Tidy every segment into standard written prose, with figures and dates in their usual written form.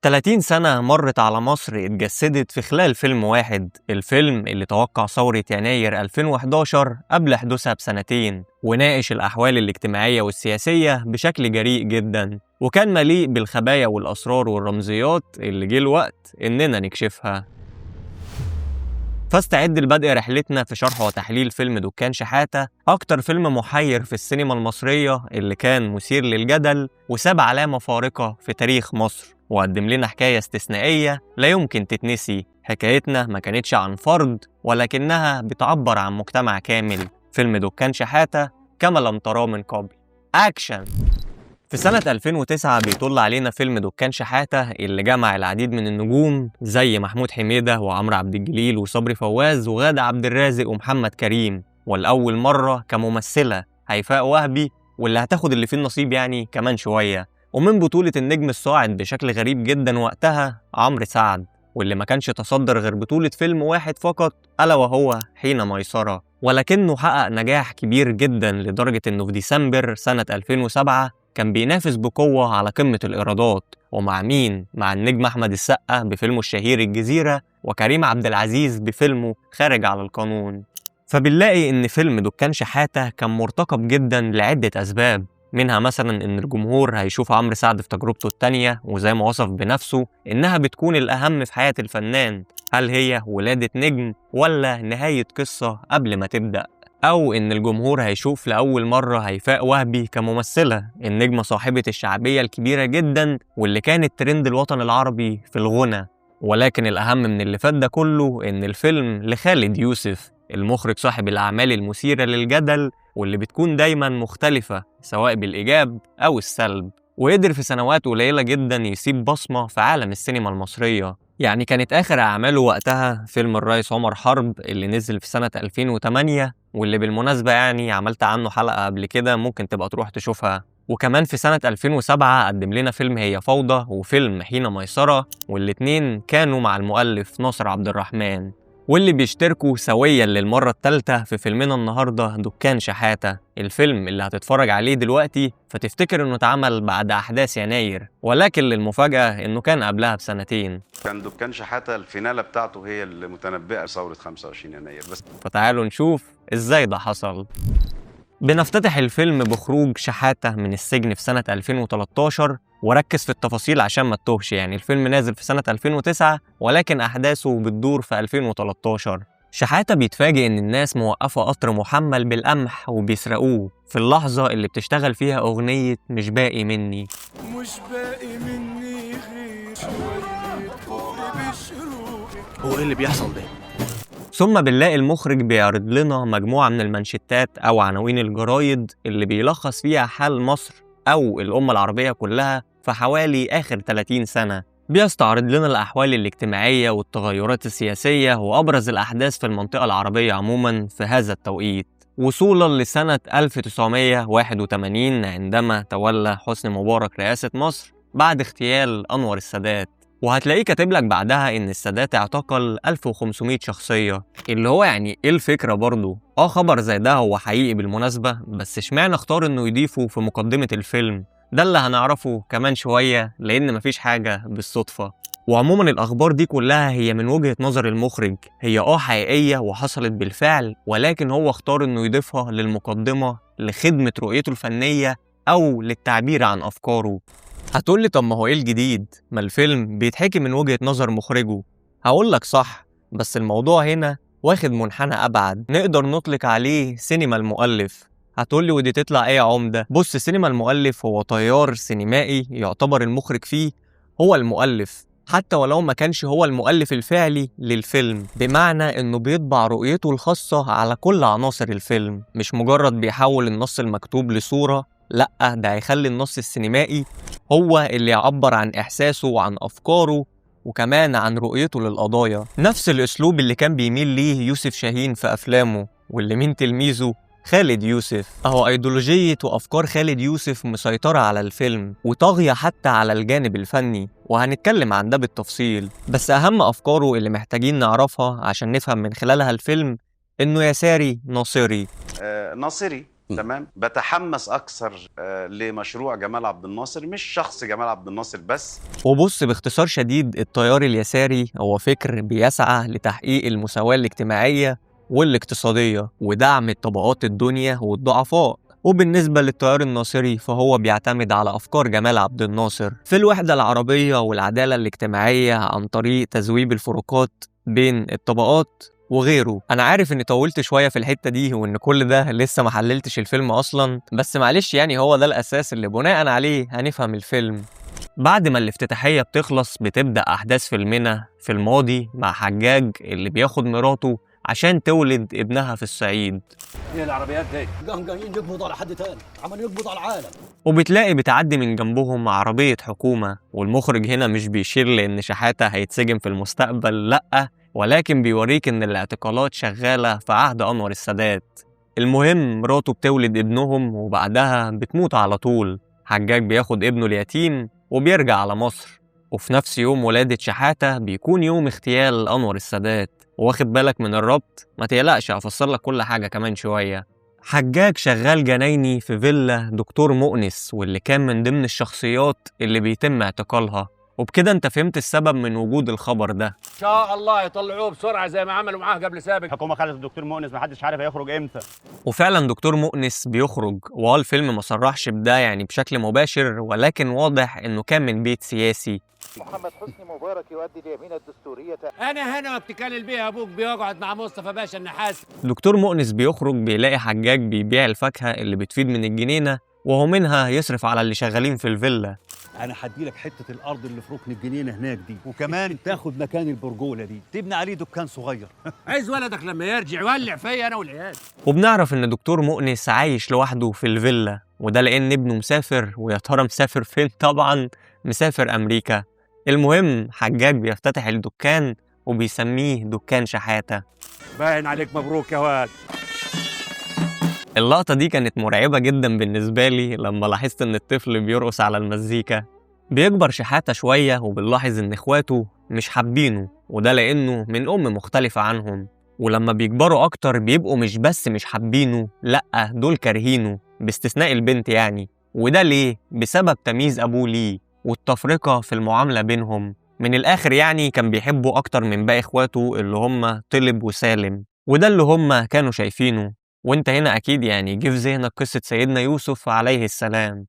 30 سنة مرت على مصر اتجسدت في خلال فيلم واحد، الفيلم اللي توقع ثورة يناير 2011 قبل حدوثها بسنتين، وناقش الأحوال الاجتماعية والسياسية بشكل جريء جدا، وكان مليء بالخبايا والأسرار والرمزيات اللي جه الوقت إننا نكشفها. فاستعد لبدء رحلتنا في شرح وتحليل فيلم دكان شحاتة، أكتر فيلم محير في السينما المصرية اللي كان مثير للجدل وساب علامة فارقة في تاريخ مصر، وقدم لنا حكاية استثنائية لا يمكن تتنسي. حكايتنا ما كانتش عن فرد ولكنها بتعبر عن مجتمع كامل. فيلم دكان شحاتة كما لم تراه من قبل. أكشن! في سنة 2009 بيطل علينا فيلم دكان شحاتة اللي جمع العديد من النجوم زي محمود حميدة وعمرو عبد الجليل وصبري فواز وغادة عبد الرازق ومحمد كريم، والأول مرة كممثلة هيفاء وهبي، واللي هتاخد اللي فيه النصيب يعني كمان شوية. ومن بطولة النجم الصاعد بشكل غريب جدا وقتها عمرو سعد، واللي ما كانش تصدر غير بطولة فيلم واحد فقط ألا وهو حين ميسرة، ولكنه حقق نجاح كبير جدا لدرجة إنه في ديسمبر سنة 2007 كان بينافس بقوة على قمة الإيرادات. ومع مين؟ مع النجم أحمد السقا بفيلمه الشهير الجزيرة، وكريم عبد العزيز بفيلمه خارج على القانون. فبنلاقي إن فيلم دكان شحاتة كان مرتقب جدا لعدة أسباب، منها مثلا إن الجمهور هيشوف عمرو سعد في تجربته التانية، وزي ما وصف بنفسه إنها بتكون الأهم في حياة الفنان، هل هي ولادة نجم ولا نهاية قصة قبل ما تبدأ؟ أو إن الجمهور هيشوف لأول مرة هيفاء وهبي كممثلة، النجمة صاحبة الشعبية الكبيرة جدا واللي كانت ترند الوطن العربي في الغنى. ولكن الأهم من اللي فات ده كله إن الفيلم لخالد يوسف، المخرج صاحب الأعمال المثيرة للجدل واللي بتكون دايما مختلفة سواء بالإيجاب أو السلب، وقدر في سنوات قليلة جدا يسيب بصمة في عالم السينما المصرية. يعني كانت آخر أعماله وقتها فيلم الرئيس عمر حرب اللي نزل في سنة 2008، واللي بالمناسبة يعني عملت عنه حلقة قبل كده ممكن تبقى تروح تشوفها. وكمان في سنة 2007 قدم لنا فيلم هي فوضى وفيلم حين ميسرة، والاتنين كانوا مع المؤلف ناصر عبد الرحمن، واللي بيشتركوا سويا للمرة الثالثة في فيلمنا النهاردة دكان شحاتة، الفيلم اللي هتتفرج عليه دلوقتي فتفتكر انه اتعمل بعد احداث يناير، ولكن للمفاجأة انه كان قبلها بسنتين. كان دكان شحاتة الفينالة بتاعته هي اللي متنبئة ثورة 25 يناير بس. فتعالوا نشوف ازاي ده حصل. بنفتتح الفيلم بخروج شحاتة من السجن في سنة 2013، وركز في التفاصيل عشان ما تتوهش، يعني الفيلم نازل في سنة 2009 ولكن أحداثه بتدور في 2013. شحاتة بيتفاجئ إن الناس موقفة قطر محمل بالقمح وبيسرقوه في اللحظة اللي بتشتغل فيها أغنية مش باقي مني غير شوية كفر بشروق. هو إيه اللي بيحصل ده؟ ثم بنلاقي المخرج بيعرض لنا مجموعة من المانشيتات أو عناوين الجرايد اللي بيلخص فيها حال مصر أو الأمة العربية كلها في حوالي آخر 30 سنة. بيستعرض لنا الأحوال الاجتماعية والتغيرات السياسية وأبرز الأحداث في المنطقة العربية عموماً في هذا التوقيت، وصولاً لسنة 1981 عندما تولى حسني مبارك رئاسة مصر بعد اغتيال أنور السادات. وهتلاقيه كاتب لك بعدها إن السادات اعتقل 1500 شخصية، اللي هو يعني إيه الفكرة برضو؟ خبر زي ده هو حقيقي بالمناسبة، بس اشمعنى اختار إنه يضيفه في مقدمة الفيلم؟ ده اللي هنعرفه كمان شوية، لأن مفيش حاجة بالصدفة. وعموما الأخبار دي كلها هي من وجهة نظر المخرج، هي حقيقية وحصلت بالفعل، ولكن هو اختار إنه يضيفها للمقدمة لخدمة رؤيته الفنية أو للتعبير عن أفكاره. هتقولي طب ما هو ايه الجديد؟ ما الفيلم بيتحكي من وجهة نظر مخرجه. هقولك صح، بس الموضوع هنا واخد منحنى أبعد، نقدر نطلق عليه سينما المؤلف. هتقولي ودي تطلع ايه يا عمدة؟ بص، سينما المؤلف هو تيار سينمائي يعتبر المخرج فيه هو المؤلف، حتى ولو ما كانش هو المؤلف الفعلي للفيلم، بمعنى انه بيطبع رؤيته الخاصة على كل عناصر الفيلم، مش مجرد بيحول النص المكتوب لصورة، لأ، ده هيخلي النص السينمائي هو اللي يعبر عن إحساسه وعن أفكاره وكمان عن رؤيته للقضايا. نفس الأسلوب اللي كان بيميل ليه يوسف شاهين في أفلامه، واللي من تلميذه خالد يوسف. أيديولوجية وأفكار خالد يوسف مسيطرة على الفيلم وطاغية حتى على الجانب الفني، وهنتكلم عن ده بالتفصيل. بس أهم أفكاره اللي محتاجين نعرفها عشان نفهم من خلالها الفيلم إنه يساري ناصري. ناصري تمام. بتحمس اكثر لمشروع جمال عبد الناصر، مش شخص جمال عبد الناصر بس. وبص، باختصار شديد، التيار اليساري هو فكر بيسعى لتحقيق المساواة الاجتماعية والاقتصادية ودعم الطبقات الدنيا والضعفاء. وبالنسبة للتيار الناصري فهو بيعتمد على أفكار جمال عبد الناصر في الوحدة العربية والعدالة الاجتماعية عن طريق تذويب الفروقات بين الطبقات وغيره. أنا عارف إني طولت شوية في الحتة دي وإن كل ده لسه ما حللتش الفيلم أصلا، بس معلش يعني هو ده الأساس اللي بناء عليه هنفهم الفيلم. بعد ما الافتتاحية بتخلص بتبدأ أحداث فيلمنا في الماضي مع حجاج اللي بياخد مراته عشان تولد ابنها في الصعيد. ايه العربيات دي؟ قام جايين يقبضوا على حد تاني، عمال يقبض على العالم. وبتلاقي بتعدي من جنبهم عربية حكومة، والمخرج هنا مش بيشير لأن شحاتة هيتسجن في المستقبل، لأ، ولكن بيوريك إن الاعتقالات شغالة في عهد أنور السادات. المهم مراته بتولد ابنهم وبعدها بتموت على طول. حجاج بياخد ابنه اليتيم وبيرجع على مصر، وفي نفس يوم ولادة شحاتة بيكون يوم اغتيال أنور السادات. واخد بالك من الربط؟ ما تقلقش، هفسر لك كل حاجة كمان شوية. حجاج شغال جنايني في فيلا دكتور مؤنس، واللي كان من ضمن الشخصيات اللي بيتم اعتقالها، وبكده انت فهمت السبب من وجود الخبر ده. ان شاء الله يطلعوه بسرعه زي ما عملوا معاه قبل سابق. الحكومه خلت الدكتور مؤنس، محدش عارف هيخرج امتى. وفعلا دكتور مؤنس بيخرج، الفيلم ما صرحش بده يعني بشكل مباشر، ولكن واضح انه كان من بيت سياسي. محمد حسني مبارك يؤدي اليمين الدستورية. انا هنا بتكلم بيها ابوك بيقعد مع مصطفى باشا النحاس. دكتور مؤنس بيخرج بيلاقي حجاج بيبيع الفاكهة اللي بتفيد من الجنينة، وهو منها يصرف على اللي شغالين في الفيلا. انا هديلك حته الارض اللي في ركن الجنينه هناك دي، وكمان تاخد مكان البرجوله دي تبني عليه دكان صغير. عايز ولدك لما يرجع يولع فيا انا والعيال. وبنعرف ان دكتور مؤنس عايش لوحده في الفيلا، وده لان ابنه مسافر، ويا ترى مسافر فين؟ طبعا مسافر امريكا. المهم حجاج بيفتتح الدكان وبيسميه دكان شحاتة. باين عليك مبروك يا واد. اللقطة دي كانت مرعبة جدا بالنسبة لي لما لاحظت ان الطفل بيرقص على المزيكا. بيكبر شحاتة شوية وبنلاحظ ان اخواته مش حابينه، وده لانه من ام مختلفة عنهم. ولما بيكبروا اكتر بيبقوا مش بس مش حابينه، لأ، دول كارهينه باستثناء البنت يعني. وده ليه؟ بسبب تمييز ابوه ليه والتفرقة في المعاملة بينهم. من الآخر يعني كان بيحبه أكتر من باقي إخواته اللي هم طلب وسالم، وده اللي هم كانوا شايفينه. وانت هنا أكيد يعني جه في ذهنك قصة سيدنا يوسف عليه السلام.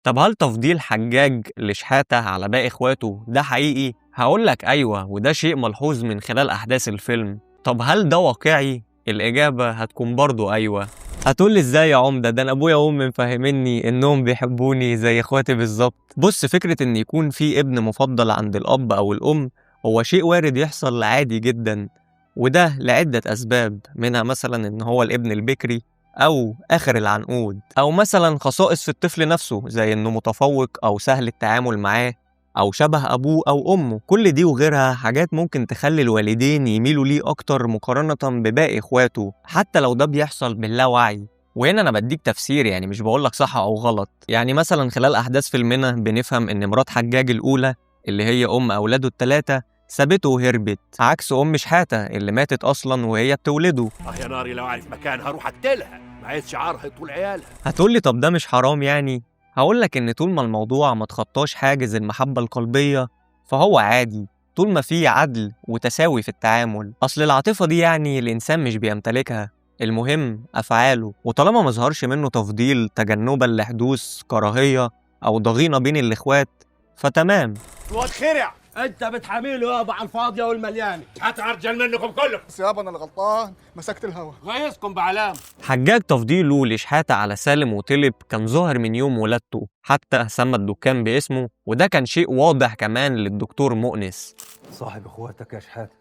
طب هل تفضيل حجاج لشحاتة على باقي إخواته ده حقيقي؟ هقولك أيوة، وده شيء ملحوظ من خلال أحداث الفيلم. طب هل ده واقعي؟ الإجابة هتكون برضو أيوة. هتقولي ازاي يا عمدة؟ ده انا ابويا وامي مفهميني انهم بيحبوني زي اخواتي بالظبط. بص، فكرة ان يكون في ابن مفضل عند الاب او الام هو شيء وارد يحصل عادي جدا، وده لعدة اسباب، منها مثلا ان هو الابن البكري او اخر العنقود، او مثلا خصائص في الطفل نفسه زي انه متفوق او سهل التعامل معاه او شبه ابوه او امه. كل دي وغيرها حاجات ممكن تخلي الوالدين يميلوا ليه اكتر مقارنة بباقي اخواته، حتى لو ده بيحصل باللاوعي. وهنا انا بديك تفسير، يعني مش بقولك صح او غلط. يعني مثلا خلال احداث فيلمنا بنفهم ان مرات حجاج الاولى اللي هي ام اولاده الثلاثة سابته وهربت، عكس ام شحاتة اللي ماتت اصلا وهي بتولده. يا ناري لو عارف مكان هروح اقتلها، معيش شعارها يطول عيالها. هتقولي طب ده مش حرام يعني؟ هقولك إن طول ما الموضوع ما تخطاش حاجز المحبة القلبية فهو عادي، طول ما فيه عدل وتساوي في التعامل. أصل العاطفة دي يعني الإنسان مش بيمتلكها، المهم أفعاله، وطالما ما ظهرش منه تفضيل تجنبا لحدوث كراهية أو ضغينة بين الإخوات فتمام. الواد خرع، انت بتحامله يابا على الفاضيه والمليانه، هتعرجل منكم كلكم. بس يابا انا اللي غلطان، مسكت الهوا. غيظكم بعلام. حجاج تفضيله لشحاتة على سالم وطلب كان ظاهر من يوم ولادته، حتى سمى الدكان باسمه، وده كان شيء واضح كمان للدكتور مؤنس. صاحب اخواتك يا شحاته،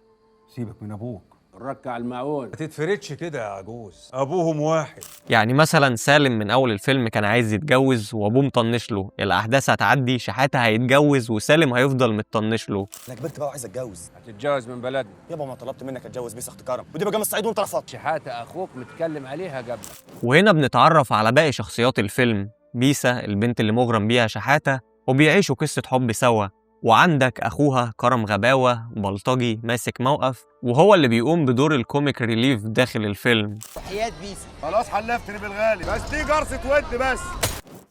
سيبك من ابوك، ركع المعون. ما تتفردش كده يا عجوز، ابوهم واحد. يعني مثلا سالم من اول الفيلم كان عايز يتجوز وابوه مطنش له، الاحداث هتعدي شحاتة هيتجوز وسالم هيفضل مطنش له. انا كبرت بقى وعايز اتجوز. هتتجوز من بلدنا يابا ما طلبت منك اتجوز بيه اخت كرم، ودي بقى من الصعيد وانت رفضت. شحاته اخوك متكلم عليها قبل. وهنا بنتعرف على باقي شخصيات الفيلم. بيسا البنت اللي مغرم بيها شحاتة، وبيعيشوا قصة حب سوا. وعندك أخوها كرم غباوة بلطجي ماسك موقف، وهو اللي بيقوم بدور الكوميك ريليف داخل الفيلم. وحياة بيسا خلاص حلفتني بالغالي، بس دي جرسة ود بس.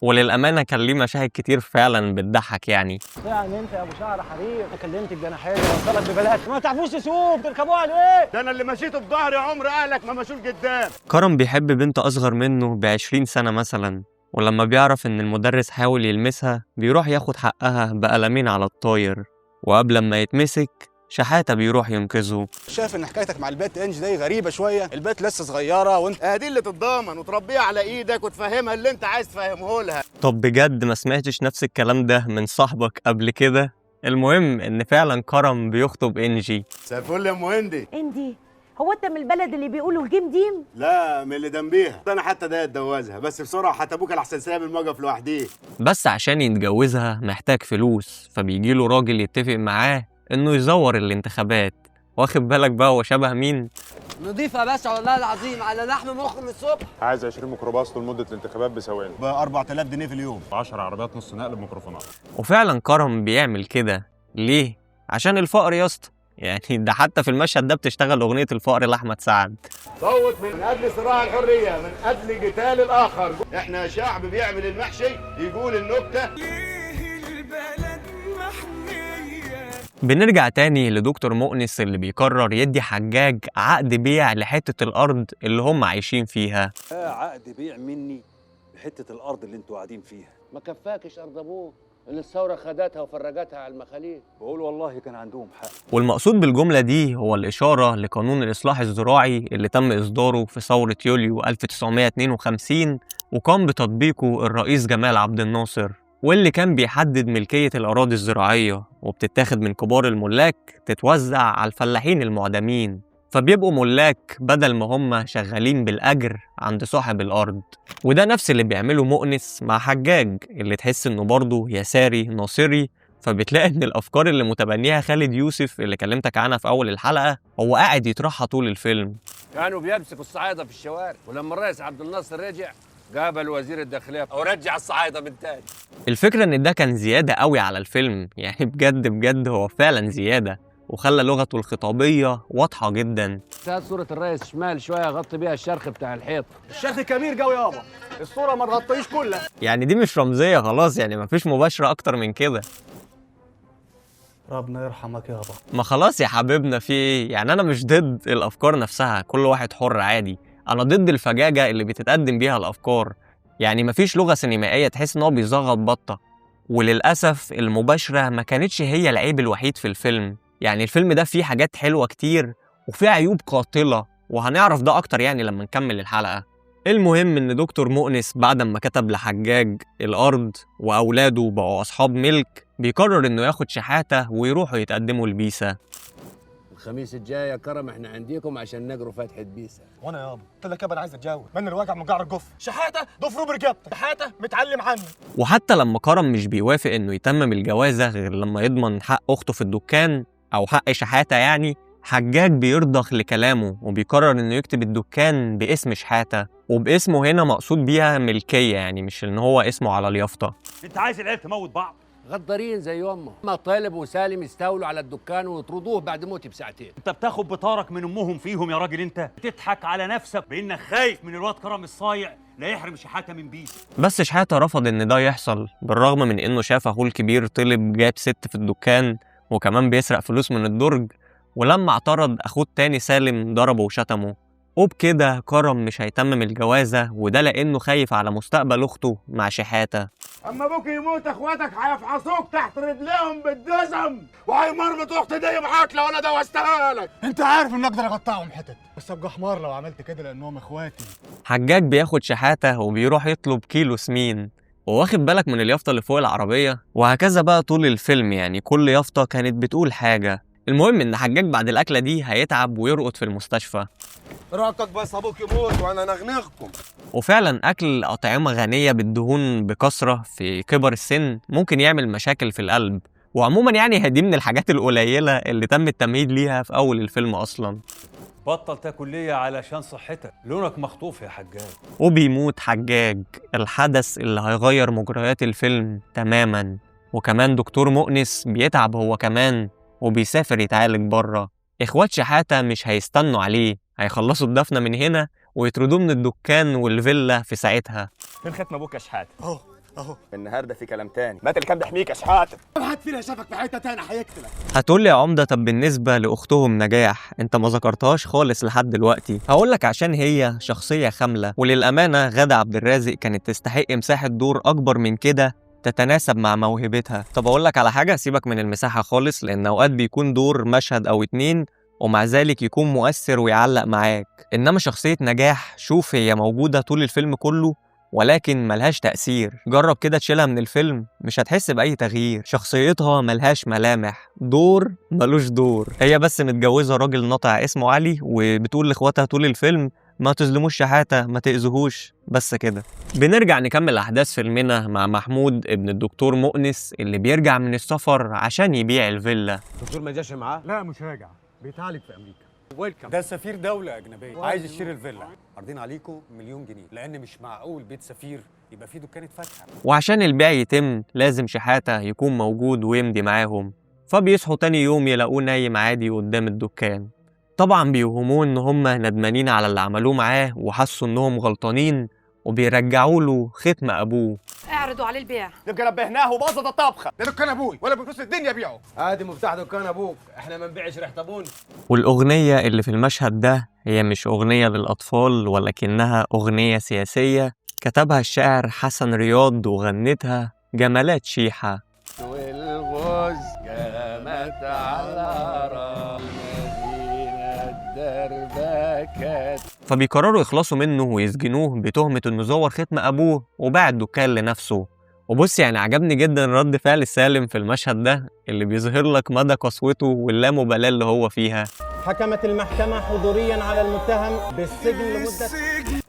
وللأمانة كان ليه مشاهد كتير فعلا بتضحك يعني. يعني انت يا ابو شعر حرير، انا كلمت الجناحيه وصلك ببلاش، ما تعرفوش تسوق بتركبوها ليه؟ ده انا اللي مشيته بظهري عمر اهلك ما مشوش قدام. كرم بيحب بنت أصغر منه ب20 سنة مثلا، ولما بيعرف إن المدرس حاول يلمسها بيروح ياخد حقها بقلمين على الطاير، وقبل ما يتمسك شحاتة بيروح ينقذه. شايف ان حكايتك مع البت انج دي غريبه شويه، البت لسه صغيره وانت دي اللي تتضامن وتربيها على ايدك وتفهمها اللي انت عايز تفهمه لها. طب بجد ما سمعتش نفس الكلام ده من صاحبك قبل كده؟ المهم إن فعلا كرم بيخطب إنجي. مساء الفل يا ام هندي. اندي، هو انت من البلد اللي بيقولوا الجيم ديم؟ لا، من اللي جنبيها، انا حتى ده اتجوزها، بس بسرعه حتى ابوك الاحسن سايب الموقف لوحديه. بس عشان يتجوزها محتاج فلوس، فبيجيله راجل يتفق معاه إنه يزور الانتخابات. واخد بالك بقى هو شبه مين؟ نضيفه يا باشا والله العظيم، على لحم مخ من الصبح. عايز 20 ميكروباص طول مده الانتخابات بثواني ب 4000 جنيه في اليوم. 10 عربيات نص نقل بميكروفونات. وفعلا كرم بيعمل كده. ليه؟ عشان الفقر يا اسطى. يعني ده حتى في المشهد ده بتشتغل أغنية الفقر لأحمد سعد. صوت من اجل صراع الحريه، من اجل قتال الاخر. احنا شعب بيعمل المحشي يقول النكته. بنرجع تاني لدكتور مؤنس اللي بيقرر يدي حجاج عقد بيع لحتة الأرض اللي هم عايشين فيها. عقد بيع مني بحته الارض اللي انتوا قاعدين فيها. ما كفاكش ارض ابوك اللي الثوره خدتها وفرجتها على المخاليق. بقول والله كان عندهم حق. والمقصود بالجملة دي هو الإشارة لقانون الإصلاح الزراعي اللي تم إصداره في ثورة يوليو 1952 وقام بتطبيقه الرئيس جمال عبد الناصر، واللي كان بيحدد ملكية الأراضي الزراعية وبتتاخد من كبار الملاك تتوزع على الفلاحين المعدمين، فبيبقوا ملاك بدل ما هم شغالين بالأجر عند صاحب الأرض. وده نفس اللي بيعمله مؤنس مع حجاج، اللي تحس إنه برضه يساري ناصري. فبتلاقي إن الأفكار اللي متبنيها خالد يوسف اللي كلمتك عنها في أول الحلقة هو قاعد يطرحها طول الفيلم. كانوا بيمسكوا الصعايده في الشوارع، ولما الرئيس عبد الناصر رجع قابل وزير الداخليه ورجع الصعايده من تاني. الفكرة إن ده كان زيادة قوي على الفيلم، يعني بجد بجد هو فعلا زيادة، وخلى لغته الخطابية واضحة جدا. هات صوره الرئيس شمال شويه غطي بيها الشرخ بتاع الحيط. الشيخ كبير قوي يابا، الصوره ما تغطيش كلها. يعني دي مش رمزية خلاص، يعني مفيش مباشرة أكتر من كده. ربنا يرحمك يابا. ما خلاص يا حبيبنا في إيه؟ يعني أنا مش ضد الأفكار نفسها، كل واحد حر عادي. أنا ضد الفجاجة اللي بتتقدم بيها الأفكار. يعني مفيش لغة سينمائية تحس إن هو بيزغط بطة. وللأسف المباشرة ما كانتش هي العيب الوحيد في الفيلم. يعني الفيلم ده فيه حاجات حلوة كتير وفيه عيوب قاتلة، وهنعرف ده أكتر يعني لما نكمل الحلقة. المهم إن دكتور مؤنس بعد ما كتب لحجاج الأرض وأولاده بقوا أصحاب ملك، بيقرر إنه ياخد شحاتة ويروحوا يتقدموا لبيسا. الخميس الجاي يا كرم احنا عنديكم عشان نجروا فتحة بيسا. وانا يابا قلت لك يابا انا عايز اتجوز، من الواجع من قعر الجف. شحاته ضفره برقبته، شحاته متعلم عني. وحتى لما كرم مش بيوافق إنه يتمم الجوازة غير لما يضمن حق أخته في الدكان أو حق شحاتة، يعني حجاج بيرضخ لكلامه وبيقرر إنه يكتب الدكان باسم شحاتة، وباسمه هنا مقصود بيها ملكية، يعني مش إن هو اسمه على اليافطة. انت عايز العيال تموت بعض؟ غدارين زي امه. ما طالب وسالم يستولوا على الدكان ويطردوه بعد موتي بساعتين. انت بتاخد بطارك من امهم فيهم يا راجل، انت بتضحك على نفسك بانك خايف من الواد كرم الصايع لا يحرم شحاته من بيس. بس شحاتة رفض إن ده يحصل، بالرغم من إنه شاف أخوه الكبير طلب جايب ست في الدكان وكمان بيسرق فلوس من الدرج، ولما اعترض أخوه التاني سالم ضربه وشتمه. وبكده كرم مش هيتمم الجوازة، وده لأنه خايف على مستقبل أخته مع شحاتة. اما ابوك يموت اخواتك هيفحصوك تحت رجليهم بالدسم، وهيمرمطوا اختي دي معاك لو انا دوستها لك. انت عارف ان اقدر اقطعهم حتت، بس ابقى حمار لو عملت كده لانهم اخواتي. حجاج بياخد شحاتة وبيروح يطلب كيلو سمين، وواخد بالك من اليافطة اللي فوق العربية، وهكذا بقى طول الفيلم. يعني كل يافطة كانت بتقول حاجة. المهم إن حجاج بعد الأكلة دي هيتعب ويرقد في المستشفى. راكك بس ابوك يموت وانا نغنغكم. وفعلا أكل أطعمة غنية بالدهون بكثرة في كبر السن ممكن يعمل مشاكل في القلب، وعموما يعني دي من الحاجات القليلة اللي تم التمهيد ليها في أول الفيلم أصلا. بطل تاكل ليا علشان صحتك، لونك مخطوف يا حجاج. وبيموت حجاج، الحدث اللي هيغير مجريات الفيلم تماما. وكمان دكتور مؤنس بيتعب هو كمان وبيسافر يتعالج بره. إخوات شحاتة مش هيستنوا عليه، هيخلصوا الدفنة من هنا ويطردوه من الدكان والفيلا في ساعتها. فين ختم ابوك يا شحاته؟ اهو النهارده في كلام تاني، مات اللي كان بيحميك يا شحاته. حد فينا شافك في حته تاني هيقتلك. هتقول لي يا عمده طب بالنسبه لاختهم نجاح انت ما ذكرتهاش خالص لحد دلوقتي. هقول لك عشان هي شخصيه خامله، وللامانه غادة عبد الرازق كانت تستحق مساحه دور اكبر من كده تتناسب مع موهبتها. طب اقول لك على حاجه، سيبك من المساحه خالص، لان اوقات بيكون دور مشهد او اتنين ومع ذلك يكون مؤثر ويعلق معاك، انما شخصيه نجاح شوف هي موجوده طول الفيلم كله ولكن ملهاش تأثير. جرب كده تشيلها من الفيلم مش هتحس بأي تغيير. شخصيتها ملهاش ملامح، دور ملوش دور. هي بس متجوزة راجل ناطع اسمه علي وبتقول لإخواتها طول الفيلم ما تظلموش شحاتة، ما تأذوهوش، بس كده. بنرجع نكمل أحداث فيلمنا مع محمود ابن الدكتور مؤنس اللي بيرجع من السفر عشان يبيع الفيلا. الدكتور ما جاش معاه؟ لا مش راجع، بيتعالج في امريكا. ويلكم. ده سفير دولة أجنبية عايز يشتري الفيلا، عارضين عليكم $1,000,000 لأن مش معقول بيت سفير يبقى فيه دكانة فاكهة. وعشان البيع يتم لازم شحاتة يكون موجود ويمضي معاهم، فبيصحوا تاني يوم يلاقوه نايم عادي قدام الدكان. طبعا بيوهموه ان هم ندمانين على اللي عملوه معاه وحسوا انهم غلطانين وبيرجعوا له ختم ابوه. اعرضوا عليه البيع. نبقى نبهناه وباظت الطبخه. ده دكان ابوي ولا بفلوس الدنيا بيعه. ادي مفتاح دكان ابوك، احنا ما نبيعش ريحه ابونا. والاغنيه اللي في المشهد ده هي مش اغنيه للاطفال ولكنها اغنيه سياسيه كتبها الشاعر حسن رياض وغنتها جمالات شيحه. والغوز قامت على دربكت. فبيقرروا يخلصوا منه ويسجنوه بتهمة انه زور ختم ابوه وباع الدكان لنفسه. وبص يعني عجبني جدا رد فعل سالم في المشهد ده اللي بيظهر لك مدى قسوته واللامبالاة اللي هو فيها. حكمت المحكمة حضوريا على المتهم بالسجن لمدة.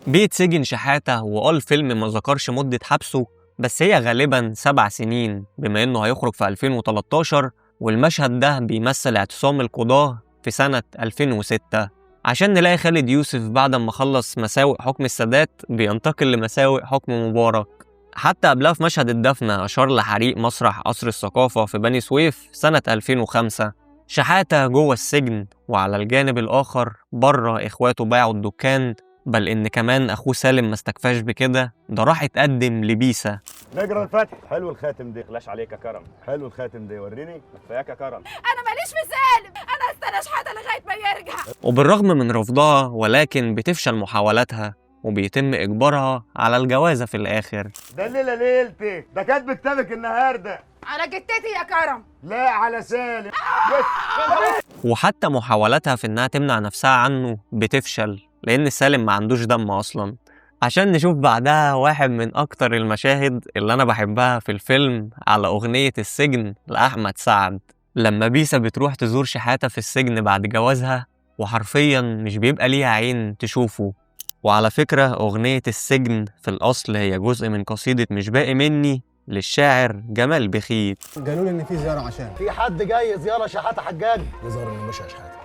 بيتسجن شحاتة الفيلم ما ذكرش مدة حبسه بس هي غالبا 7 سنين بما انه هيخرج في 2013 والمشهد ده بيمثل اعتصام القضاة في سنة 2006 عشان نلاقي خالد يوسف بعد ما خلص مساوئ حكم السادات بينتقل لمساوئ حكم مبارك. حتى قبلها في مشهد الدفنة أشار لحريق مسرح قصر الثقافة في بني سويف سنة 2005. شحاتة جوه السجن وعلى الجانب الآخر بره إخواته باعوا الدكان، بل إن كمان أخوه سالم ما استكفاش بكده، ده راح اتقدم لبيسا. نقرا الفتح. حلو الخاتم ده، خلاش عليك يا كرم. حلو الخاتم ده، وريني كفاياك يا كرم. انا ماليش في سالم، انا استنى شحاته لغايه ما يرجع. وبالرغم من رفضها ولكن بتفشل محاولاتها وبيتم إجبارها على الجوازة في الآخر. ده الليله ليلتي، ده كاتب كتابك النهارده. على جتتي يا كرم. لا على سالم. وحتى محاولاتها في إنها تمنع نفسها عنه بتفشل لأن سالم ما عندوش دم أصلاً. عشان نشوف بعدها واحد من أكتر المشاهد اللي أنا بحبها في الفيلم على أغنية السجن لأحمد سعد، لما بيسا بتروح تزور شحاتة في السجن بعد جوازها وحرفياً مش بيبقى ليها عين تشوفه. وعلى فكرة أغنية السجن في الأصل هي جزء من قصيدة مش باقي مني للشاعر جمال بخيت. قالوا لي ان في زياره عشان في حد جاي زياره شحاته حجاج. يظهر انه مش شحاته.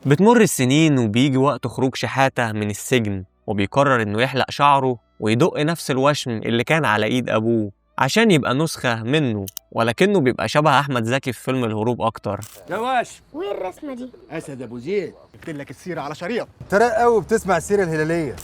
بتمر السنين وبيجي وقت خروج شحاتة من السجن وبيقرر إنه يحلق شعره ويدق نفس الوشم اللي كان على إيد أبوه عشان يبقى نسخة منه، ولكنه بيبقى شبه أحمد زكي في فيلم الهروب أكتر. جواش وايه الرسمه دي؟ اسد ابو زيد. جبت لك السيره على شريط. ترى قوي بتسمع السيره الهلاليه.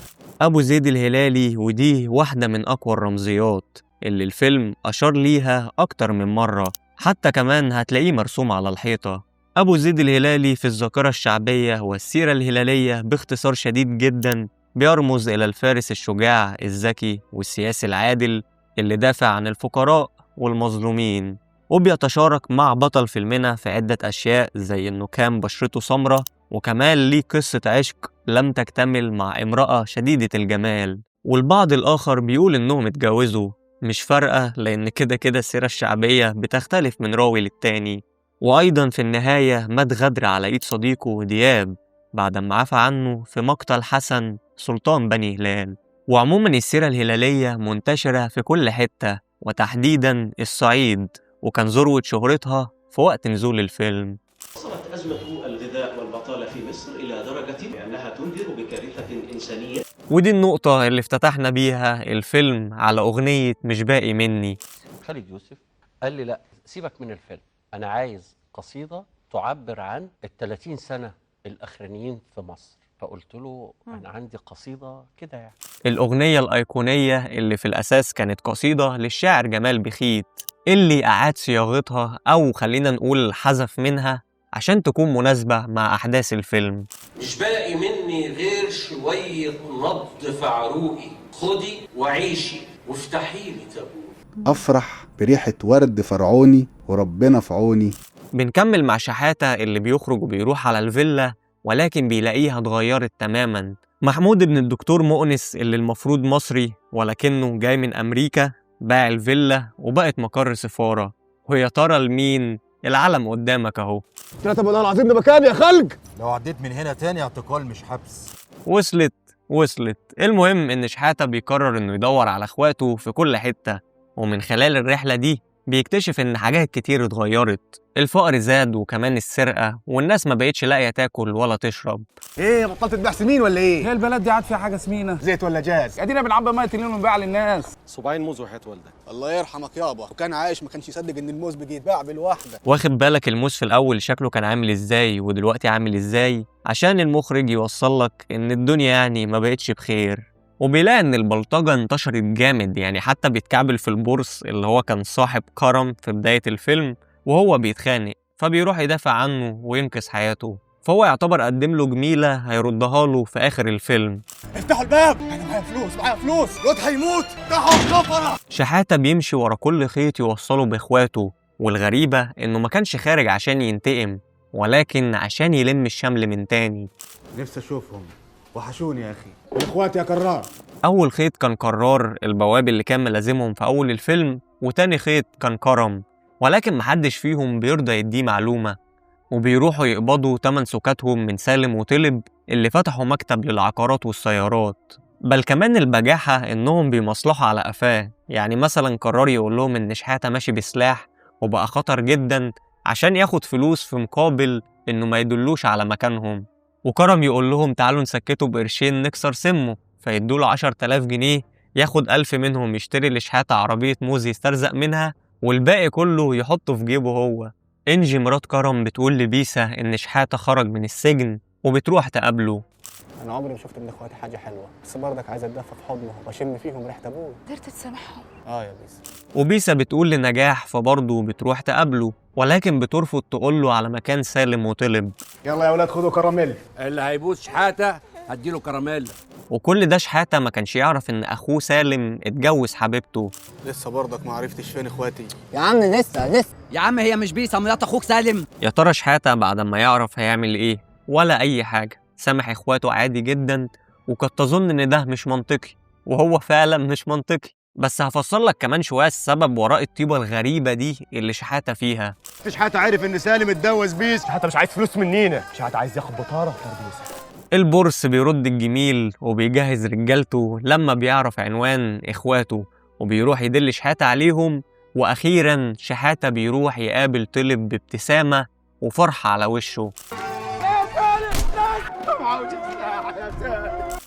أبو زيد الهلالي، ودي واحدة من أقوى الرمزيات اللي الفيلم أشار ليها أكتر من مرة، حتى كمان هتلاقيه مرسوم على الحيطة. أبو زيد الهلالي في الذاكرة الشعبية والسيرة الهلالية باختصار شديد جدا بيرمز إلى الفارس الشجاع الذكي والسياسي العادل اللي دافع عن الفقراء والمظلومين، وبيتشارك مع بطل فيلمنا في عدة أشياء زي إنه كان بشرته سمرة وكمان ليه قصة عشق لم تكتمل مع امرأة شديدة الجمال، والبعض الآخر بيقول إنهم اتجوزوا، مش فارقة لأن كده كده السيرة الشعبية بتختلف من راوي للتاني. وأيضا في النهاية مات غدر على إيد صديقه دياب بعد ما عفى عنه في مقتل حسن سلطان بني هلال. وعموما السيرة الهلالية منتشرة في كل حتة وتحديدا الصعيد، وكان ذروة شهرتها في وقت نزول الفيلم. وصلت أزمة الغذاء والبطالة في مصر إلى درجة أنها تنذر بكارثة إنسانية. ودي النقطة اللي افتتحنا بيها الفيلم على أغنية مش باقي مني. خالد يوسف قال لي لا سيبك من الفيلم، أنا عايز قصيدة تعبر عن ال30 سنة الأخرانيين في مصر. فقلت له أنا عندي قصيدة كده يعني. الأغنية الأيقونية اللي في الأساس كانت قصيدة للشاعر جمال بخيت، اللي أعاد صياغتها أو خلينا نقول حذف منها عشان تكون مناسبة مع أحداث الفيلم. مش باقي مني غير شوية نبض في عروقي، خدي وعيشي وافتحيلي تابوت. أفرح بريحة ورد فرعوني وربنا في عوني. بنكمل مع شحاتة اللي بيخرج وبيروح على الفيلا ولكن بيلاقيها اتغيرت تماما. محمود ابن الدكتور مؤنس اللي المفروض مصري ولكنه جاي من أمريكا باع الفيلا وبقت مقر سفارة. ويا ترى لمين؟ العلم قدامك اهو. 3 بالله العظيم ده مكان يا خلق. لو عديت من هنا تاني اعتقال مش حبس. وصلت. المهم ان شحاتة بيقرر انه يدور على اخواته في كل حتة، ومن خلال الرحلة دي بيكتشف ان حاجات كتير اتغيرت. الفقر زاد وكمان السرقة، والناس ما بقتش لاقية تاكل ولا تشرب. ايه بطلت تبيع سمين ولا ايه؟ هي البلد دي عاد فيها حاجه سمينه؟ زيت ولا جاز؟ ادينا بنعبى ميه الليل ونبيع للناس. صباعين موز وحياة والدك. الله يرحمك يابا، وكان عايش ما كانش يصدق ان الموز بيجي يتباع بالواحده. واخد بالك الموز في الاول شكله كان عامل ازاي ودلوقتي عامل ازاي؟ عشان المخرج يوصلك ان الدنيا يعني ما بقتش بخير. وبيلاقي ان البلطجة انتشرت جامد، يعني حتى بيتكعبل في البورس اللي هو كان صاحب كرم في بداية الفيلم وهو بيتخانق، فبيروح يدافع عنه وينقذ حياته. فهو يعتبر قدم له جميلة هيردها له في آخر الفيلم. افتحوا الباب، انا معايا فلوس، الواد هيموت، افتحوا الكفرة. شحاتة بيمشي ورا كل خيط يوصله باخواته، والغريبة انه ما كانش خارج عشان ينتقم ولكن عشان يلم الشمل من تاني. نفسي اشوفهم، وحشوني يا اخي. اخواتي يا كرار. اول خيط كان كرار البواب اللي كان ملازمهم في اول الفيلم، وتاني خيط كان كرم، ولكن محدش فيهم بيرضى يديه معلومة، وبيروحوا يقبضوا تمن سكاتهم من سالم وطلب اللي فتحوا مكتب للعقارات والسيارات. بل كمان البجاحة انهم بيمصلحوا على قفاه، يعني مثلا قرار يقول لهم ان شحاتة ماشي بسلاح وبقى خطر جدا عشان ياخد فلوس في مقابل انه ما يدلوش على مكانهم. وكرم يقول لهم تعالوا نسكته بقرشين نكسر سمه، فيدوله 10,000 جنيه ياخد 1000 منهم يشتري لشحاتة عربية موز يسترزق منها، والباقي كله يحطه في جيبه هو. إنجي مرات كرم بتقول لبيسة إن شحاتة خرج من السجن وبتروح تقابله. انا عمري ما شفت من اخواتي حاجه حلوه، بس برضك عايز اتدفى في حضنهم واشم فيهم ريحه ابوي. قدرت تسامحهم؟ يا بيسة. وبيسة بتقول لنجاح فبرضه بتروح تقابله، ولكن بترفض تقوله على مكان سالم وطلب. يلا يا ولاد خدوا كراميل. اللي هيبوس شحاتة هديله كراميل. وكل ده شحاتة ما كانش يعرف إن أخوه سالم اتجوز حبيبته. لسه برضك ما عرفتش فين اخواتي. يا عم لسه يا عم هي مش بيسة مرات اخوك سالم. يا ترى شحاتة بعد ما يعرف هيعمل إيه؟ ولا أي حاجة، سامح إخواته عادي جدا، وقد تظن إن ده مش منطقي، وهو فعلا مش منطقي. بس هفصل لك كمان شوية السبب وراء الطيبة الغريبة دي اللي شحاتة فيها. شحاتة عارف ان سالم اتجوز بيس. شحاتة مش عايز فلوس منينا، شحاتة عايز ياخد بطارة وتربيسة. البورس بيرد الجميل وبيجهز رجالته لما بيعرف عنوان إخواته، وبيروح يدل شحاتة عليهم. وأخيرا شحاتة بيروح يقابل طلب بابتسامة وفرحة على وشه.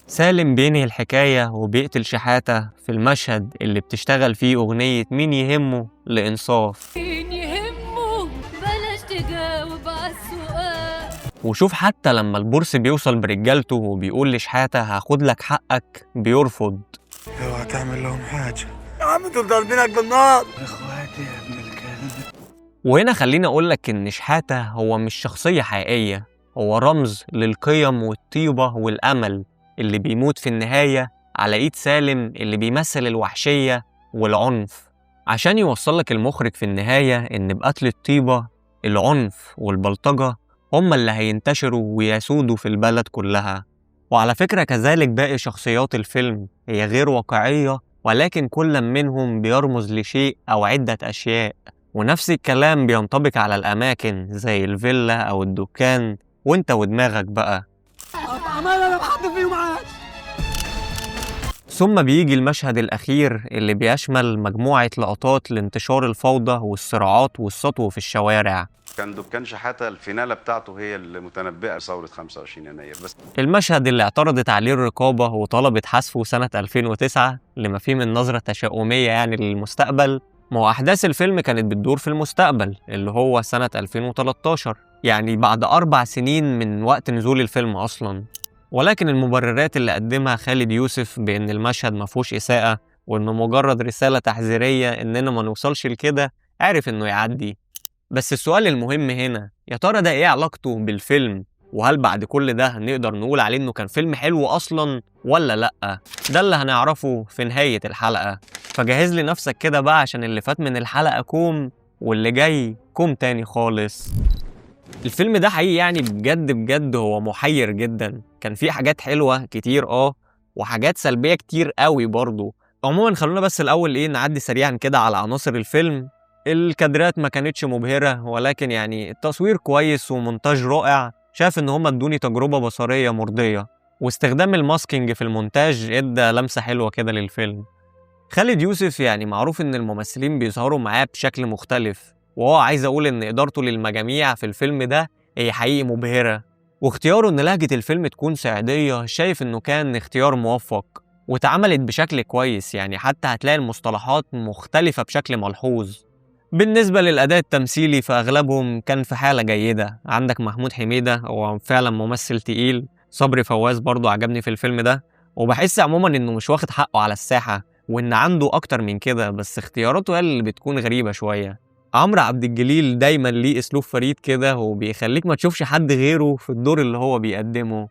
سالم بينهي الحكاية وبيقتل شحاتة في المشهد اللي بتشتغل فيه أغنية مين يهمه لإنصاف. مين يهمه بلاش تجاوب على السؤال. وشوف حتى لما البورس بيوصل برجالته وبيقول لشحاتة هاخد لك حقك بيرفض. اوعى تعمل لهم حاجة يا عم، انتوا ضاربينك بالنار. اخواتي يا ابن الكلب. وهنا خليني أقول لك إن شحاتة هو مش شخصية حقيقية، هو رمز للقيم والطيبة والأمل اللي بيموت في النهاية على إيد سالم اللي بيمثل الوحشية والعنف، عشان يوصلك المخرج في النهاية إن بقتل الطيبة العنف والبلطجة هم اللي هينتشروا ويسودوا في البلد كلها. وعلى فكرة كذلك باقي شخصيات الفيلم هي غير واقعية، ولكن كل منهم بيرمز لشيء أو عدة أشياء، ونفس الكلام بينطبق على الأماكن زي الفيلا أو الدكان، وانت ودماغك بقى. ثم بيجي المشهد الأخير اللي بيشمل مجموعة لقطات لانتشار الفوضى والصراعات والسطو في الشوارع. كان دكان شحاتة الفينالة بتاعته هي المتنبئة بثورة 25 يناير بس. المشهد اللي اعترضت عليه الرقابة وطلبت حذفه سنة 2009 لما فيه من نظرة تشاؤمية يعني للمستقبل. ما هو أحداث الفيلم كانت بتدور في المستقبل اللي هو سنة 2013، يعني بعد 4 سنين من وقت نزول الفيلم أصلاً. ولكن المبررات اللي قدمها خالد يوسف بأن المشهد مفهوش إساءة وإنه مجرد رسالة تحذيرية إننا ما نوصلش لكده، عارف إنه يعدي. بس السؤال المهم هنا، يا ترى ده إيه علاقته بالفيلم؟ وهل بعد كل ده نقدر نقول عليه إنه كان فيلم حلو أصلاً ولا لأ؟ ده اللي هنعرفه في نهاية الحلقة. فجهز لي نفسك كده بقى عشان اللي فات من الحلقة كوم واللي جاي كوم تاني خالص. الفيلم ده حقيقي يعني بجد بجد هو محير جدا. كان فيه حاجات حلوة كتير وحاجات سلبية كتير قوي برضو. عموما خلونا بس الأول نعدي سريعا كده على عناصر الفيلم. الكادرات ما كانتش مبهرة، ولكن يعني التصوير كويس ومونتاج رائع. شايف ان هم ادوني تجربة بصرية مرضية، واستخدام الماسكينج في المونتاج ادى لمسة حلوة كده للفيلم. خالد يوسف يعني معروف ان الممثلين بيظهروا معاه بشكل مختلف، وهو عايز اقول ان ادارته للمجاميع في الفيلم ده هي حقيقي مبهرة. واختياره ان لهجة الفيلم تكون صعيدية شايف انه كان اختيار موفق، واتعملت بشكل كويس. يعني حتى هتلاقي المصطلحات مختلفة بشكل ملحوظ. بالنسبة للأداء التمثيلي فأغلبهم كان في حالة جيدة. عندك محمود حميدة، هو فعلا ممثل تقيل. صبري فواز برضو عجبني في الفيلم ده، وبحس عموما انه مش واخد حقه على الساحة، وان عنده اكتر من كده، بس اختياراته هي اللي بتكون غريبة شوية. عمرو عبد الجليل دايما ليه اسلوب فريد كده، وبيخليك ما تشوفش حد غيره في الدور اللي هو بيقدمه.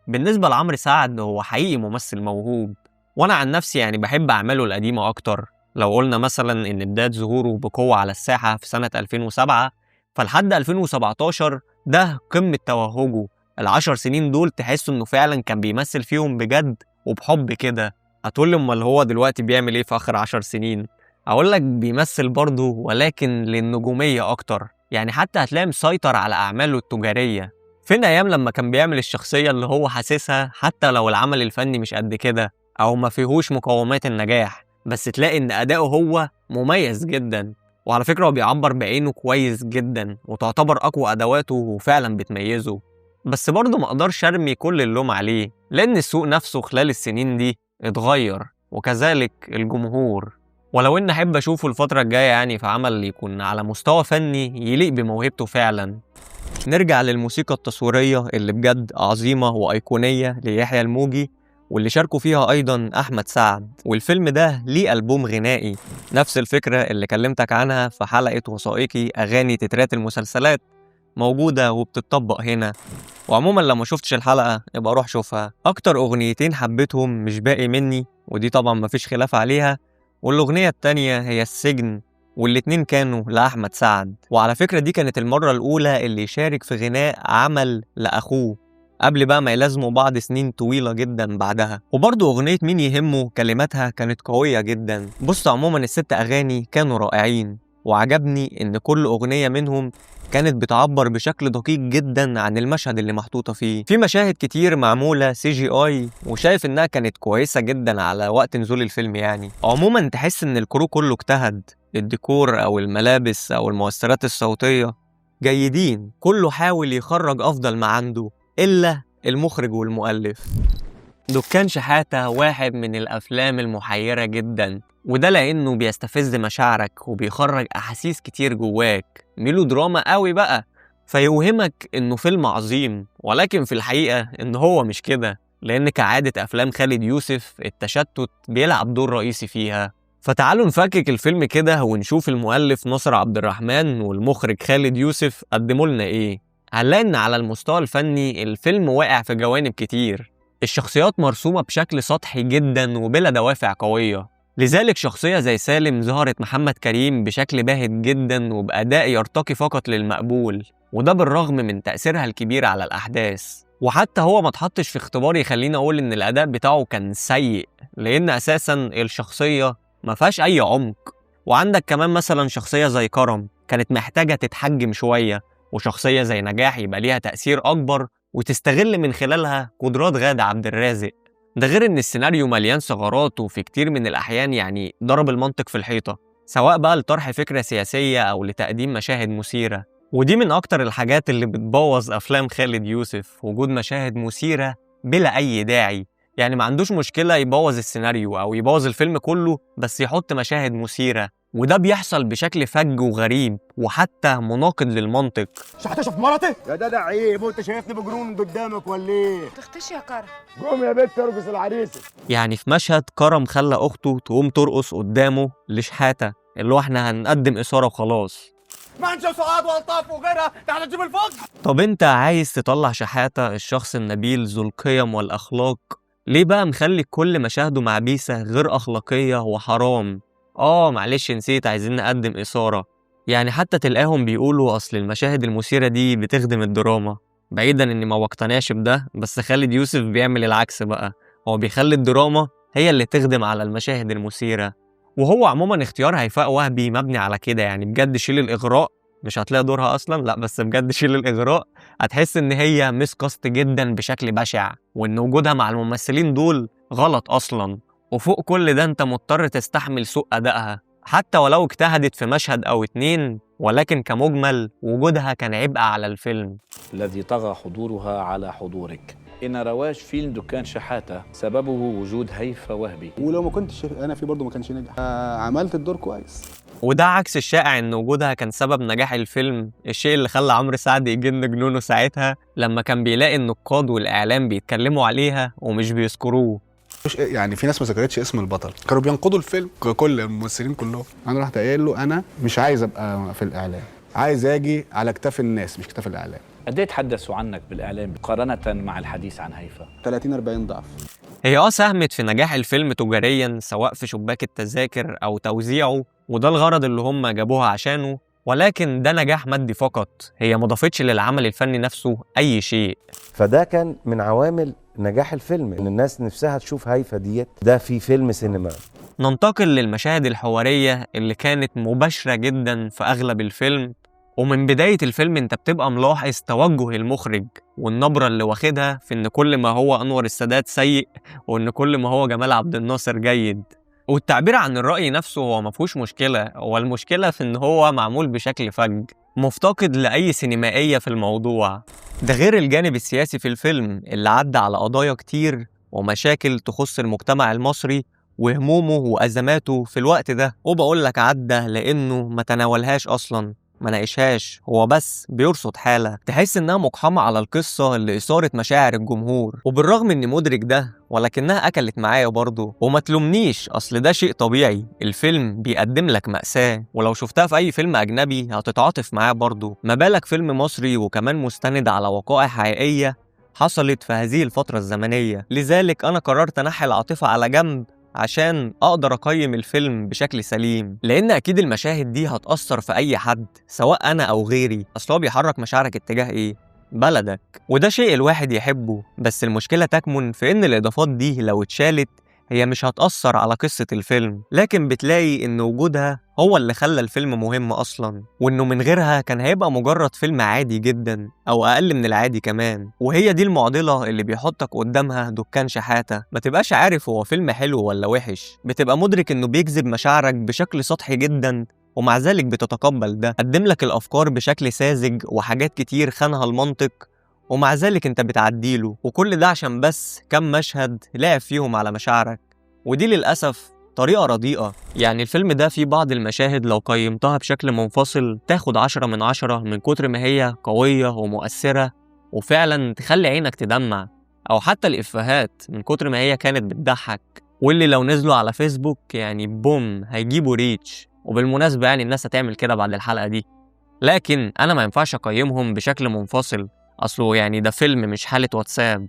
بالنسبة لعمرو سعد، هو حقيقي ممثل موهوب، وانا عن نفسي يعني بحب اعماله القديمة اكتر. لو قلنا مثلا ان بداية ظهوره بقوة على الساحة في سنة 2007، فلحد 2017 ده قمة توهجه. ال10 سنين دول تحس انه فعلا كان بيمثل فيهم بجد وبحب كده. هتقولي امال هو دلوقتي بيعمل ايه في اخر 10 سنين؟ اقول لك بيمثل برضه، ولكن للنجومية اكتر. يعني حتى هتلاقي مسيطر على اعماله التجارية. فين ايام لما كان بيعمل الشخصية اللي هو حاسسها حتى لو العمل الفني مش قد كده او ما فيهوش مقومات النجاح، بس تلاقي ان اداؤه هو مميز جدا. وعلى فكرة هو بيعبر بعينه كويس جدا، وتعتبر اقوى ادواته وفعلا بتميزه. بس برضه ما اقدرش ارمي كل اللوم عليه، لان السوق نفسه خلال السنين دي اتغير، وكذلك الجمهور. ولو ان احب اشوفه الفترة الجاية يعني في عمل يكون على مستوى فني يليق بموهبته فعلا. نرجع للموسيقى التصويرية اللي بجد عظيمة وأيقونية ليحيى الموجي، واللي شاركوا فيها أيضا أحمد سعد. والفيلم ده ليه ألبوم غنائي، نفس الفكرة اللي كلمتك عنها في حلقة وثائقي أغاني تترات المسلسلات، موجودة وبتطبق هنا. وعموما لو ما شفتش الحلقة يبقى روح شوفها. أكتر أغنيتين حبيتهم مش باقي مني، ودي طبعا مفيش خلاف عليها، والأغنية التانية هي السجن، والاتنين كانوا لأحمد سعد. وعلى فكرة دي كانت المرة الأولى اللي يشارك في غناء عمل لأخوه، قبل بقى ما يلازموا بعض سنين طويلة جدا بعدها. وبرضه أغنية مين يهمه كلماتها كانت قوية جدا. بص عموما ال6 أغاني كانوا رائعين، وعجبني إن كل أغنية منهم كانت بتعبر بشكل دقيق جدا عن المشهد اللي محطوطة فيه. في مشاهد كتير معمولة CGI، وشايف إنها كانت كويسة جدا على وقت نزول الفيلم. يعني عموما تحس إن الكرو كله اجتهد، الديكور أو الملابس أو المؤثرات الصوتية جيدين، كله حاول يخرج أفضل ما عنده إلا المخرج والمؤلف. دكان شحاتة واحد من الأفلام المحيرة جدا، وده لأنه بيستفز مشاعرك وبيخرج أحاسيس كتير جواك، ميلودراما قوي بقى، فيوهمك إنه فيلم عظيم، ولكن في الحقيقة إنه هو مش كده، لأن كعادة أفلام خالد يوسف التشتت بيلعب دور رئيسي فيها. فتعالوا نفكك الفيلم كده ونشوف المؤلف ناصر عبد الرحمن والمخرج خالد يوسف قدموا لنا إيه. هنلاقي إن على المستوى الفني الفيلم واقع في جوانب كتير. الشخصيات مرسومة بشكل سطحي جدا وبلا دوافع قوية، لذلك شخصية زي سالم ظهرت محمد كريم بشكل باهت جدا وبأداء يرتقي فقط للمقبول، وده بالرغم من تأثيرها الكبير على الأحداث. وحتى هو ما تحطش في اختبار يخليني أقول إن الأداء بتاعه كان سيء، لأن أساسا الشخصية ما فيهاش أي عمق. وعندك كمان مثلا شخصية زي كرم كانت محتاجة تتحجم شوية، وشخصية زي نجاح يبقى ليها تأثير أكبر وتستغل من خلالها قدرات غادة عبد الرازق. ده غير إن السيناريو مليان ثغرات وفي كتير من الأحيان يعني ضرب المنطق في الحيطة، سواء بقى لطرح فكرة سياسية أو لتقديم مشاهد مثيرة. ودي من أكتر الحاجات اللي بتبوظ أفلام خالد يوسف، وجود مشاهد مثيرة بلا أي داعي. يعني ما عندوش مشكلة يبوظ السيناريو أو يبوظ الفيلم كله، بس يحط مشاهد مثيرة، وده بيحصل بشكل فج وغريب وحتى مناقض للمنطق. شحتة شوف مرتي يا ده عيب، وانت شايفني بجنون قدامك ولا ايه؟ تختشي يا كرم. قوم يا بنت ارقص العريسه. يعني في مشهد كرم خلى أخته تقوم ترقص قدامه لشحاتة، اللي هو احنا هنقدم إثارة وخلاص. منشا وسعاد والطاف وغيرها تعال تجيب الفقر. طب انت عايز تطلع شحاتة الشخص النبيل ذو القيم والأخلاق، ليه بقى مخلي كل مشاهده مع بيسة غير أخلاقية وحرام؟ معلش نسيت، عايزين نقدم إثارة. يعني حتى تلاقيهم بيقولوا أصل المشاهد المثيرة دي بتخدم الدراما، بعيدا إني ما بقتنعش بده، بس خالد يوسف بيعمل العكس بقى، هو بيخلي الدراما هي اللي تخدم على المشاهد المثيرة. وهو عموما اختيار هيفاء وهبي مبني على كده، يعني بجد شيل الإغراء، مش هتلاقي دورها أصلا، لا بس بجد شيل الإغراء، هتحس إن هي مسكست جدا بشكل بشع، وإن وجودها مع الممثلين دول غلط أصلا. وفوق كل ده انت مضطر تستحمل سوء أدائها، حتى ولو اجتهدت في مشهد أو اتنين، ولكن كمجمل وجودها كان عبء على الفيلم. الذي طغى حضورها على حضورك. إن رواج فيلم دكان شحاتة سببه وجود هيفاء وهبي، ولو ما كنتش أنا فيه برضه ما كانش نجح. عملت الدور كويس. وده عكس الشائع إن وجودها كان سبب نجاح الفيلم، الشيء اللي خلى عمرو سعد يجن جنونه ساعتها لما كان بيلاقي النقاد والإعلام بيتكلموا عليها ومش بيذكروه. يعني في ناس ما ذكرتش اسم البطل، كانوا بينقضوا الفيلم كل الممثلين كلهم. انا رحت قايل له انا مش عايز ابقى في الاعلام، عايز اجي على اكتاف الناس مش اكتاف الاعلام. قد ايه تحدثوا عنك بالاعلام مقارنه مع الحديث عن هيفاء؟ 30-40 ضعف. هي ساهمت في نجاح الفيلم تجاريا، سواء في شباك التذاكر او توزيعه، وده الغرض اللي هم جابوها عشانه، ولكن ده نجاح مادي فقط، هي ما ضافتش للعمل الفني نفسه اي شيء. فده كان من عوامل نجاح الفيلم، ان الناس نفسها تشوف هيفاء ديت ده في فيلم سينما. ننتقل للمشاهد الحوارية اللي كانت مباشرة جدا في اغلب الفيلم، ومن بداية الفيلم انت بتبقى ملاحظ توجه المخرج والنبرة اللي واخدها في ان كل ما هو انور السادات سيء، وان كل ما هو جمال عبد الناصر جيد. والتعبير عن الرأي نفسه هو مفهوش مشكلة، هو المشكلة في ان هو معمول بشكل فج مفتقد لأي سينمائية في الموضوع. ده غير الجانب السياسي في الفيلم اللي عدى على قضايا كتير ومشاكل تخص المجتمع المصري وهمومه وأزماته في الوقت ده، وبقول لك عدى لأنه ما تناولهاش أصلاً، ما ناقشهاش، هو بس بيرصد حالة تحس إنها مقحمة على القصة اللي إثارة مشاعر الجمهور. وبالرغم إني مدرك ده، ولكنها أكلت معايا برضه، وما تلومنيش أصل ده شيء طبيعي، الفيلم بيقدم لك مأساة، ولو شفتها في أي فيلم أجنبي هتتعاطف معاه برضه، ما بالك فيلم مصري وكمان مستند على وقائع حقيقية حصلت في هذه الفترة الزمنية. لذلك أنا قررت أنحي العاطفة على جنب عشان أقدر أقيم الفيلم بشكل سليم، لأن أكيد المشاهد دي هتأثر في أي حد سواء أنا أو غيري، أصل هو بيحرك مشاعرك اتجاه إيه؟ بلدك، وده شيء الواحد يحبه، بس المشكلة تكمن في إن الإضافات دي لو اتشالت هي مش هتأثر على قصة الفيلم، لكن بتلاقي إن وجودها هو اللي خلى الفيلم مهم أصلاً، وإنه من غيرها كان هيبقى مجرد فيلم عادي جداً أو أقل من العادي كمان. وهي دي المعضلة اللي بيحطك قدامها دكان شحاتة، ما تبقاش عارف هو فيلم حلو ولا وحش، بتبقى مدرك إنه بيجذب مشاعرك بشكل سطحي جداً، ومع ذلك بتتقبل ده. قدم لك الأفكار بشكل ساذج وحاجات كتير خانها المنطق، ومع ذلك انت بتعديله، وكل ده عشان بس كم مشهد لعب فيهم على مشاعرك، ودي للأسف طريقة رديئة. يعني الفيلم ده فيه بعض المشاهد لو قيمتها بشكل منفصل تاخد 10 من 10 من كتر ما هي قوية ومؤثرة وفعلا تخلي عينك تدمع، أو حتى الإفيهات من كتر ما هي كانت بتضحك، واللي لو نزلوا على فيسبوك يعني بوم هيجيبوا ريتش. وبالمناسبة يعني الناس هتعمل كده بعد الحلقة دي، لكن أنا ما ينفعش أقيمهم بشكل منفصل، أصله يعني ده فيلم مش حالة واتساب.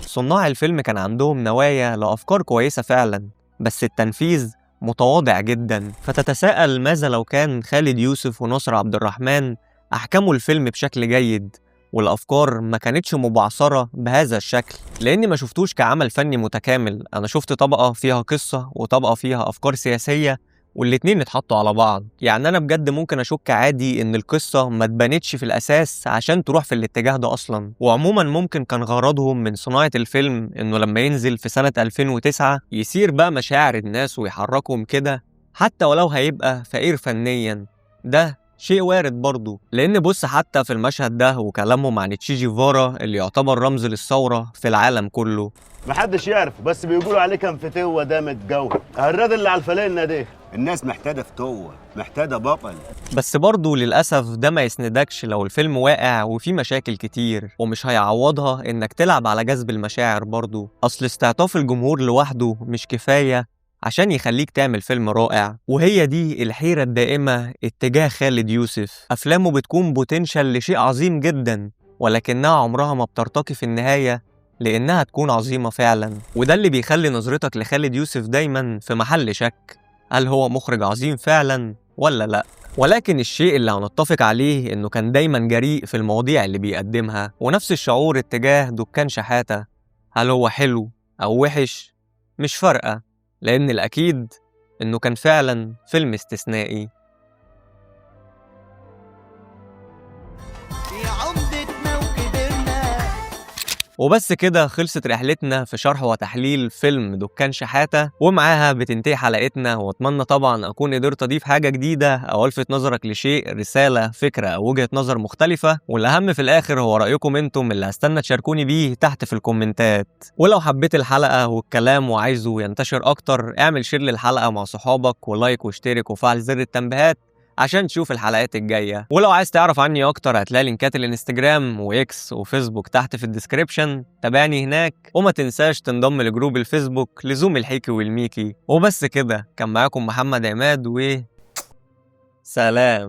صناع الفيلم كان عندهم نوايا لأفكار كويسة فعلا، بس التنفيذ متواضع جدا. فتتساءل ماذا لو كان خالد يوسف وناصر عبد الرحمن أحكموا الفيلم بشكل جيد والأفكار ما كانتش مبعثرة بهذا الشكل، لأني ما شفتوش كعمل فني متكامل، أنا شفت طبقة فيها قصة وطبقة فيها أفكار سياسية والاتنين اتحطوا على بعض. يعني انا بجد ممكن اشك عادي ان القصة ما اتبنتش في الاساس عشان تروح في الاتجاه ده اصلا، وعموما ممكن كان غرضهم من صناعة الفيلم انه لما ينزل في سنة 2009 يثير بقى مشاعر الناس ويحركهم كده، حتى ولو هيبقى فقير فنيا. ده شيء وارد برضه، لان بص حتى في المشهد ده وكلامهم عن تشي جيفارا اللي يعتبر رمز للثورة في العالم كله. محدش يعرف، بس بيقولوا عليه كان فتوة ده متجوز. الراجل اللي على الفلانة ده الناس محتاجة فتوة، محتاجة بطل. بس برضه للأسف ده ما يسندكش لو الفيلم واقع وفيه مشاكل كتير، ومش هيعوضها إنك تلعب على جذب المشاعر برضه. أصل استعطاف الجمهور لوحده مش كفاية عشان يخليك تعمل فيلم رائع. وهي دي الحيرة الدائمة اتجاه خالد يوسف. أفلامه بتكون بوتنشال لشيء عظيم جدا، ولكنها عمرها ما بترتقي في النهاية لأنها تكون عظيمة فعلا. وده اللي بيخلي نظرتك لخالد يوسف دايما في محل شك، هل هو مخرج عظيم فعلا ولا لا؟ ولكن الشيء اللي هنتفق عليه إنه كان دايما جريء في المواضيع اللي بيقدمها، ونفس الشعور اتجاه دكان شحاتة. هل هو حلو أو وحش مش فارقة، لأن الأكيد إنه كان فعلا فيلم استثنائي. وبس كده خلصت رحلتنا في شرح وتحليل فيلم دكان شحاتة، ومعاها بتنتهي حلقتنا. واتمنى طبعا اكون قدرت اضيف حاجة جديدة او الفت نظرك لشيء، رسالة، فكرة او وجهة نظر مختلفة. والاهم في الاخر هو رأيكم انتم اللي هستنى تشاركوني بيه تحت في الكومنتات. ولو حبيت الحلقة والكلام وعايزه ينتشر اكتر، اعمل شير للحلقة مع صحابك، ولايك واشترك وفعل زر التنبيهات عشان تشوف الحلقات الجاية. ولو عايز تعرف عني اكتر هتلاقي لينكات الانستجرام واكس وفيسبوك تحت في الديسكريبشن، تابعني هناك. وما تنساش تنضم لجروب الفيسبوك لزوم الحيكي والميكي. وبس كده، كان معاكم محمد عماد، و سلام.